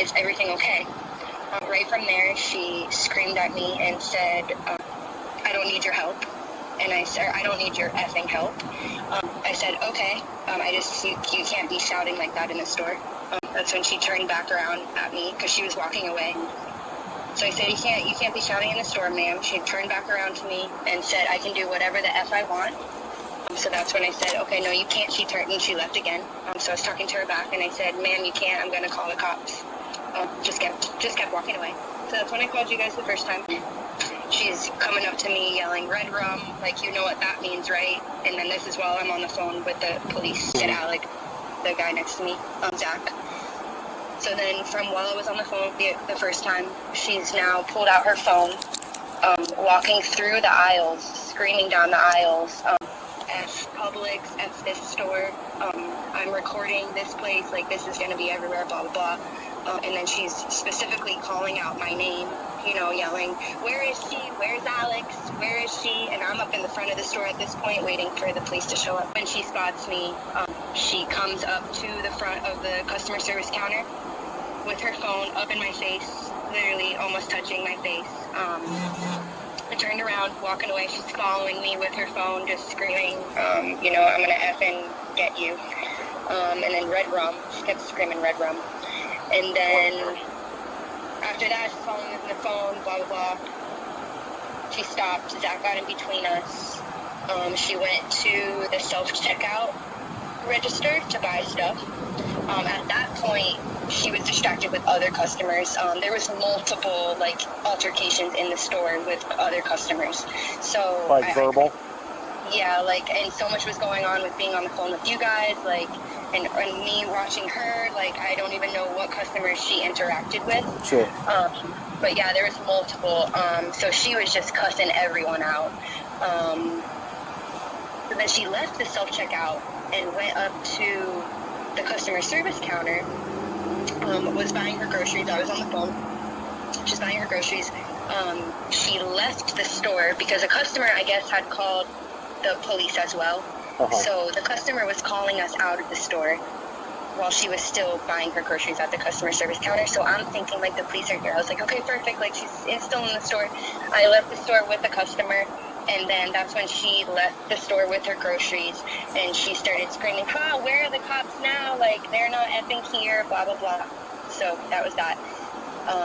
is everything okay? Right from there, she screamed at me and said, I don't need your help. And I said, I don't need your effing help. I said, okay. You can't be shouting like that in the store. That's when she turned back around at me because she was walking away. So I said, you can't be shouting in the store, ma'am. She turned back around to me and said, I can do whatever the F I want. So that's when I said, okay, no, you can't. She turned and she left again. So I was talking to her back and I said, ma'am, you can't. I'm going to call the cops. Just kept walking away. So that's when I called you guys the first time. She's coming up to me yelling, red rum, like, you know what that means, right? And then this is while I'm on the phone with the police. Said Alec, the guy next to me, Zach. So then from while I was on the phone the first time, she's now pulled out her phone, walking through the aisles, screaming down the aisles, F Publix, F this store, I'm recording this place, like this is going to be everywhere, blah, blah, blah. And then she's specifically calling out my name, you know, yelling, where is she? Where's Alex? Where is she? And I'm up in the front of the store at this point waiting for the police to show up. When she spots me, she comes up to the front of the customer service counter with her phone up in my face, literally almost touching my face. I turned around, walking away. She's following me with her phone, just screaming, you know, I'm going to effing get you. And then red rum. She kept screaming red rum. And then after that, she's following me with the phone, blah, blah, blah. She stopped. Zach got in between us. She went to the self-checkout register to buy stuff. At that point, she was distracted with other customers. There was multiple, like, altercations in the store with other customers. So like verbal? Yeah, like, and so much was going on with being on the phone with you guys, like, and me watching her, like, I don't even know what customers she interacted with. Sure. But yeah, there was multiple. So she was just cussing everyone out. So then she left the self-checkout and went up to the customer service counter, was buying her groceries. I was on the phone. She's buying her groceries. She left the store because a customer, I guess, had called the police as well. So the customer was calling us out of the store while she was still buying her groceries at the customer service counter. So I'm thinking, like, the police are here. I was like, okay, perfect. Like, she's still in the store. I left the store with the customer. And then that's when she left the store with her groceries, and she started screaming, where are the cops now? Like, they're not effing here, blah, blah, blah. So that was that.